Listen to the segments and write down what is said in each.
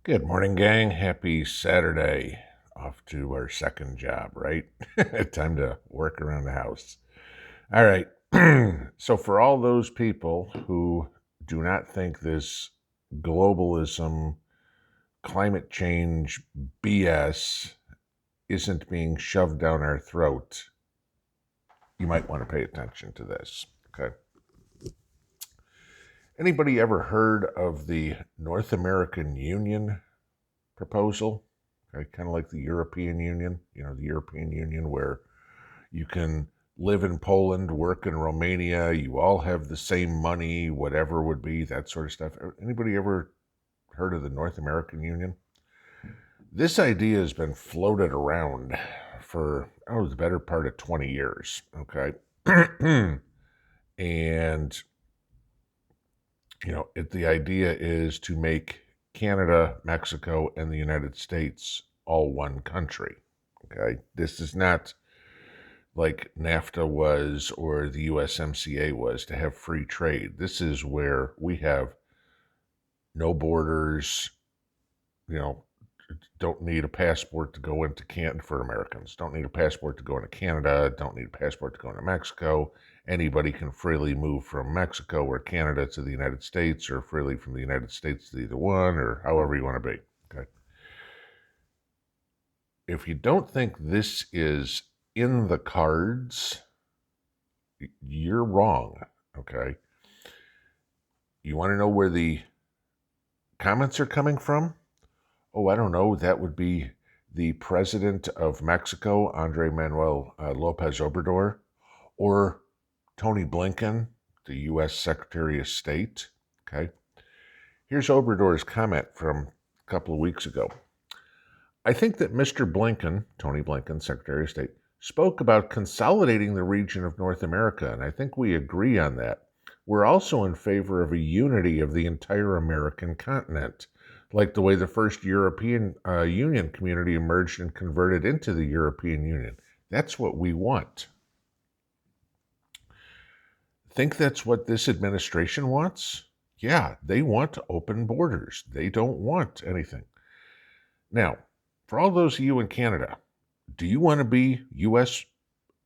Good morning, gang. Happy Saturday. Off to our second job, right? Time to work around the house. All right. So, for all those people who do not think this globalism, climate change BS isn't being shoved down our throat, you might want to pay attention to this. Okay. Anybody ever heard of the North American Union proposal? Okay, kind of like the European Union, the European Union where you can live in Poland, work in Romania, you all have the same money, whatever would be, that sort of stuff. Anybody ever heard of the North American Union? This idea has been floated around for, the better part of 20 years, okay? And, the idea is to make Canada, Mexico, and the United States all one country. Okay. This is not like NAFTA was or the USMCA was to have free trade. This is where we have no borders, you know, don't need a passport to go into Canada for Americans. Don't need a passport to go into Canada. Don't need a passport to go into Mexico. Anybody can freely move from Mexico or Canada to the United States, or freely from the United States to either one, or however you want to be. Okay. If you don't think this is in the cards, you're wrong. Okay. You want to know where the comments are coming from? Oh, I don't know. That would be the president of Mexico, Andre Manuel Lopez Obrador, or Tony Blinken, the U.S. Secretary of State. Okay. Here's Obrador's comment from a couple of weeks ago. I think that Mr. Blinken, Tony Blinken, Secretary of State, spoke about consolidating the region of North America, and I think we agree on that. We're also in favor of a unity of the entire American continent, like the way the first European Union community emerged and converted into the European Union. That's what we want. Think that's what this administration wants? Yeah, they want open borders. They don't want anything. Now, for all those of you in Canada, do you want to be U.S.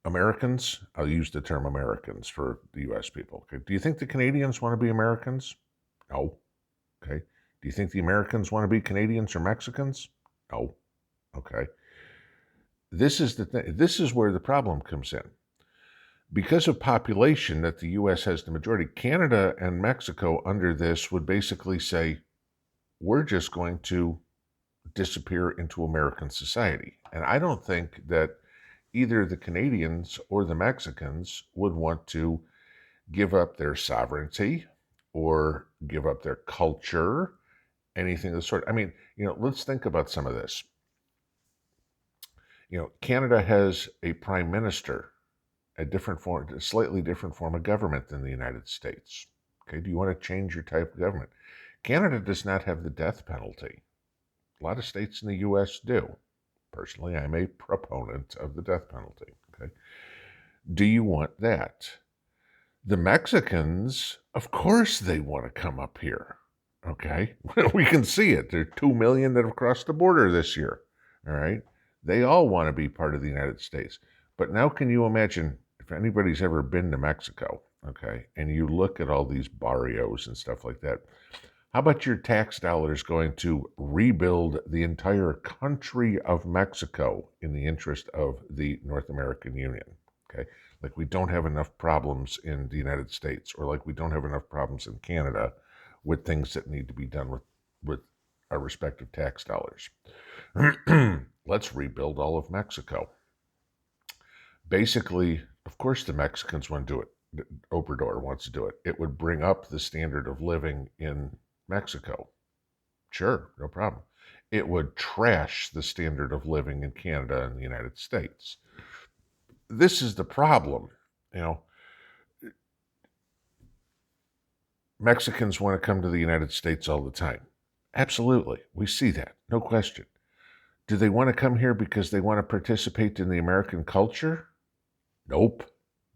Americans? I'll use the term Americans for the U.S. people. Okay. Do you think the Canadians want to be Americans? No. Okay. Do you think the Americans want to be Canadians or Mexicans? No. Okay. This is the thing. This is where the problem comes in. Because of population that the U.S. has the majority, Canada and Mexico under this would basically say, we're just going to disappear into American society. And I don't think that either the Canadians or the Mexicans would want to give up their sovereignty or give up their culture, anything of the sort. I mean, let's think about some of this. Canada has a prime minister, a slightly different form of government than the United States. Okay, do you want to change your type of government? Canada does not have the death penalty. A lot of states in the U.S. do. Personally, I'm a proponent of the death penalty. Okay, do you want that? The Mexicans, of course, they want to come up here. Okay, we can see it. There are 2 million that have crossed the border this year. All right, they all want to be part of the United States. But now, can you imagine if anybody's ever been to Mexico? Okay, and you look at all these barrios and stuff like that. How about your tax dollars going to rebuild the entire country of Mexico in the interest of the North American Union? Okay, like we don't have enough problems in the United States, or like we don't have enough problems in Canada with things that need to be done with our respective tax dollars. Let's rebuild all of Mexico. Basically, of course, the Mexicans want to do it. Obrador wants to do it. It would bring up the standard of living in Mexico. Sure, no problem. It would trash the standard of living in Canada and the United States. This is the problem. Mexicans want to come to the United States all the time. Absolutely. We see that. No question. Do they want to come here because they want to participate in the American culture? Nope.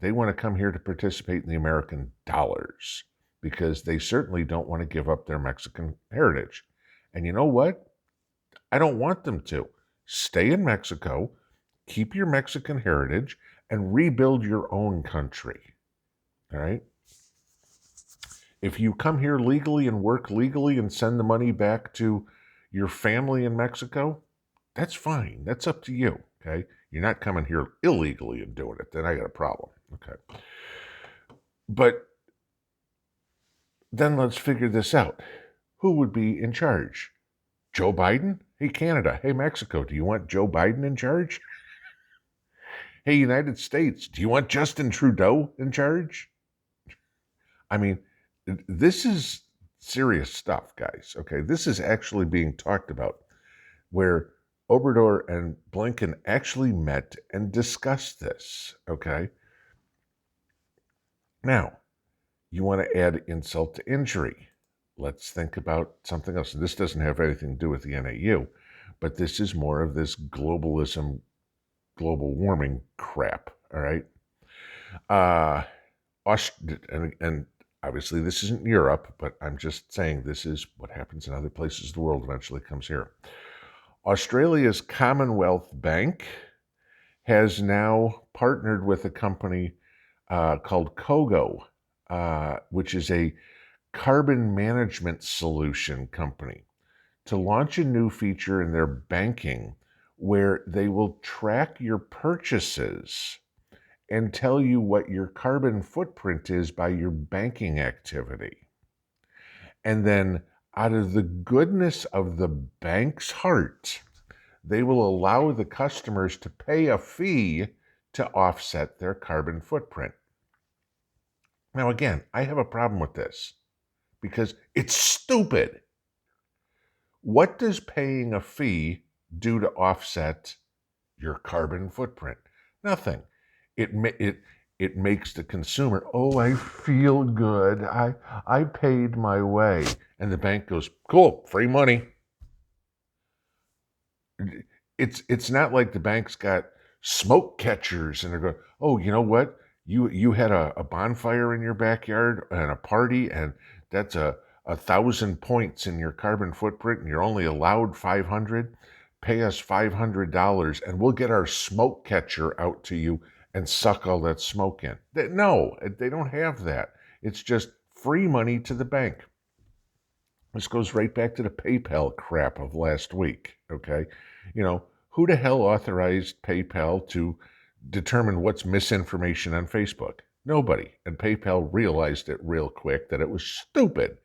They want to come here to participate in the American dollars because they certainly don't want to give up their Mexican heritage. And you know what? I don't want them to. Stay in Mexico, keep your Mexican heritage, and rebuild your own country. All right? If you come here legally and work legally and send the money back to your family in Mexico, that's fine. That's up to you. Okay? You're not coming here illegally and doing it. Then I got a problem. Okay. But then let's figure this out. Who would be in charge? Joe Biden? Hey, Canada. Hey, Mexico. Do you want Joe Biden in charge? Hey, United States. Do you want Justin Trudeau in charge? I mean, this is serious stuff, guys. Okay. This is actually being talked about where Obrador and Blinken actually met and discussed this. Okay. Now, you want to add insult to injury. Let's think about something else. This doesn't have anything to do with the NAU, but this is more of this globalism, global warming crap. All right. And obviously this isn't Europe, but I'm just saying this is what happens in other places of the world eventually comes here. Australia's Commonwealth Bank has now partnered with a company called Kogo, which is a carbon management solution company, to launch a new feature in their banking where they will track your purchases and tell you what your carbon footprint is by your banking activity. And then, out of the goodness of the bank's heart, they will allow the customers to pay a fee to offset their carbon footprint. Now, again, I have a problem with this because it's stupid. What does paying a fee do to offset your carbon footprint? Nothing. It makes the consumer, oh, I feel good. I paid my way. And the bank goes, cool, free money. It's not like the bank's got smoke catchers and they're going, oh, you know what? You had a bonfire in your backyard and a party, and that's 1,000 points in your carbon footprint, and you're only allowed 500. Pay us $500 and we'll get our smoke catcher out to you and suck all that smoke in. No, they don't have that. It's just free money to the bank. This goes right back to the PayPal crap of last week, okay? You know, who the hell authorized PayPal to determine what's misinformation on Facebook? Nobody. And PayPal realized it real quick that it was stupid,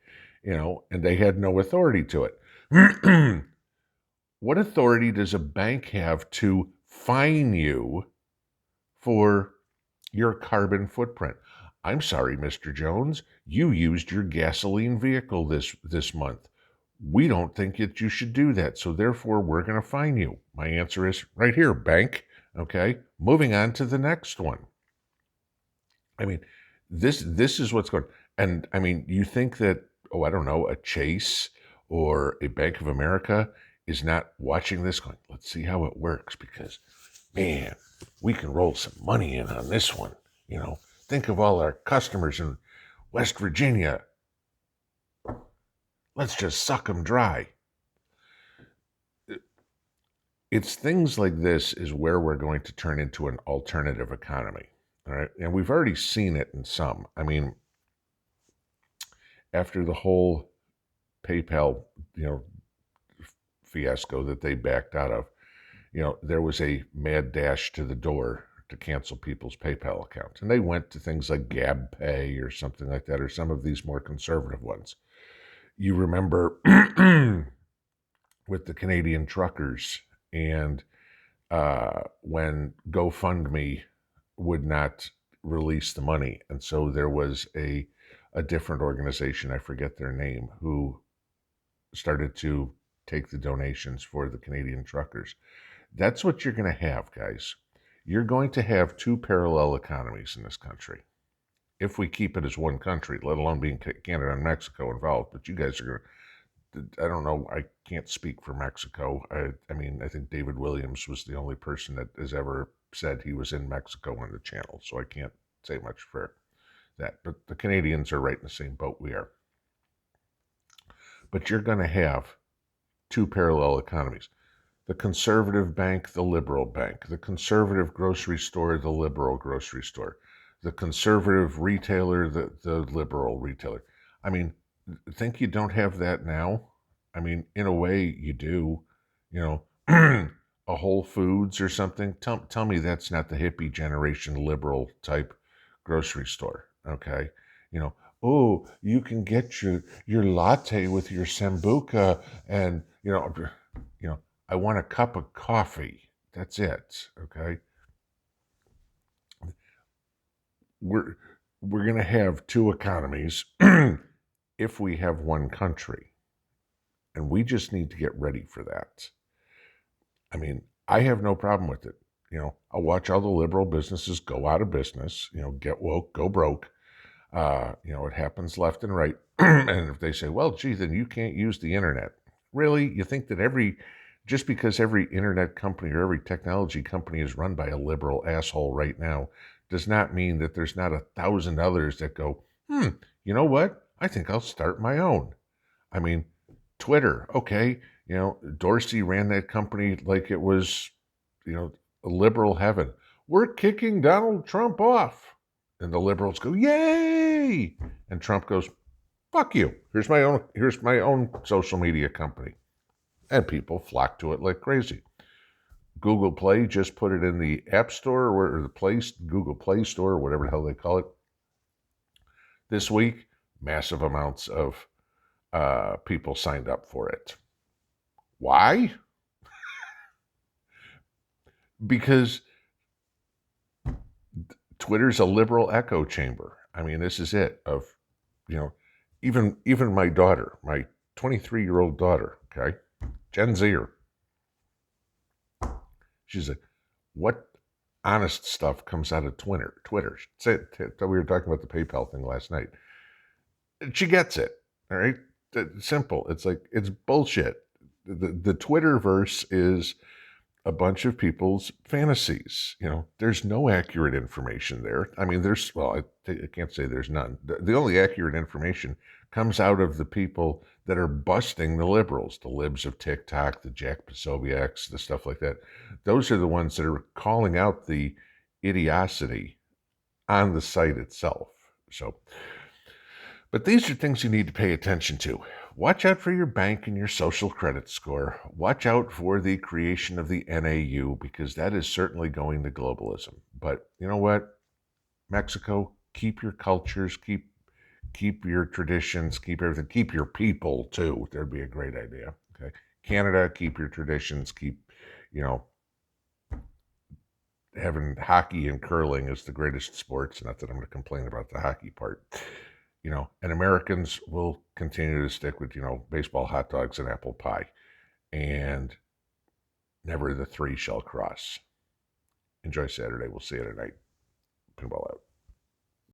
and they had no authority to it. What authority does a bank have to fine you for your carbon footprint? I'm sorry, Mr. Jones, you used your gasoline vehicle this month. We don't think that you should do that, so therefore we're going to fine you. My answer is right here, bank. Okay, moving on to the next one. I mean, this is what's going on. And I mean, you think that, I don't know, a Chase or a Bank of America is not watching this going, let's see how it works, because, man, we can roll some money in on this one. Think of all our customers in West Virginia. Let's just suck them dry. It's things like this is where we're going to turn into an alternative economy. All right. And we've already seen it in some. I mean, after the whole PayPal, fiasco that they backed out of, there was a mad dash to the door to cancel people's PayPal accounts. And they went to things like Gab Pay or something like that, or some of these more conservative ones. You remember with the Canadian truckers and when GoFundMe would not release the money. And so there was a different organization, I forget their name, who started to take the donations for the Canadian truckers. That's what you're going to have, guys. You're going to have two parallel economies in this country. If we keep it as one country, let alone being Canada and Mexico involved. But you guys are going to, I don't know, I can't speak for Mexico. I mean, I think David Williams was the only person that has ever said he was in Mexico on the channel. So I can't say much for that. But the Canadians are right in the same boat we are. But you're going to have two parallel economies. The conservative bank, the liberal bank. The conservative grocery store, the liberal grocery store. The conservative retailer, the liberal retailer. I mean, think you don't have that now? I mean, in a way, you do. You know, a Whole Foods or something. Tell me that's not the hippie generation liberal type grocery store. Okay, you know, oh, you can get your latte with your sambuca, and you know, I want a cup of coffee. That's it. Okay, we're we're gonna have two economies if we have one country, and we just need to get ready for that. I mean, I have no problem with it. You know, I'll watch all the liberal businesses go out of business. You know, get woke, go broke. You know, it happens left and right. And if they say, well, gee, then you can't use the internet. Really? You think that just because every internet company or every technology company is run by a liberal asshole right now, does not mean that there's not 1,000 others that go, you know what? I think I'll start my own. I mean, Twitter, okay, you know, Dorsey ran that company like it was, you know, a liberal heaven. We're kicking Donald Trump off. And the liberals go, yay! And Trump goes, fuck you. Here's my own social media company. And people flock to it like crazy. Google Play just put it in the App Store or Google Play Store, or whatever the hell they call it. This week, massive amounts of people signed up for it. Why? Because Twitter's a liberal echo chamber. I mean, this is it. Of, you know, even my daughter, my 23-year-old daughter, okay, Gen Zer, she's like, what honest stuff comes out of Twitter? We were talking about the PayPal thing last night. She gets it. All right, it's simple. It's like, it's bullshit. The Twitterverse is a bunch of people's fantasies. You know, there's no accurate information there. I mean, I can't say there's none. The only accurate information comes out of the people that are busting the liberals, the libs of TikTok, the Jack Posobiec's, the stuff like that. Those are the ones that are calling out the idiocy on the site itself. So, but these are things you need to pay attention to. Watch out for your bank and your social credit score. Watch out for the creation of the NAU, because that is certainly going to globalism. But you know what? Mexico, keep your cultures, keep your traditions, keep everything, keep your people too. That'd be a great idea. Okay. Canada, keep your traditions, keep, you know, having hockey and curling is the greatest sports. Not that I'm going to complain about the hockey part. You know, and Americans will continue to stick with, you know, baseball, hot dogs, and apple pie. And never the three shall cross. Enjoy Saturday. We'll see you tonight. Pinball out.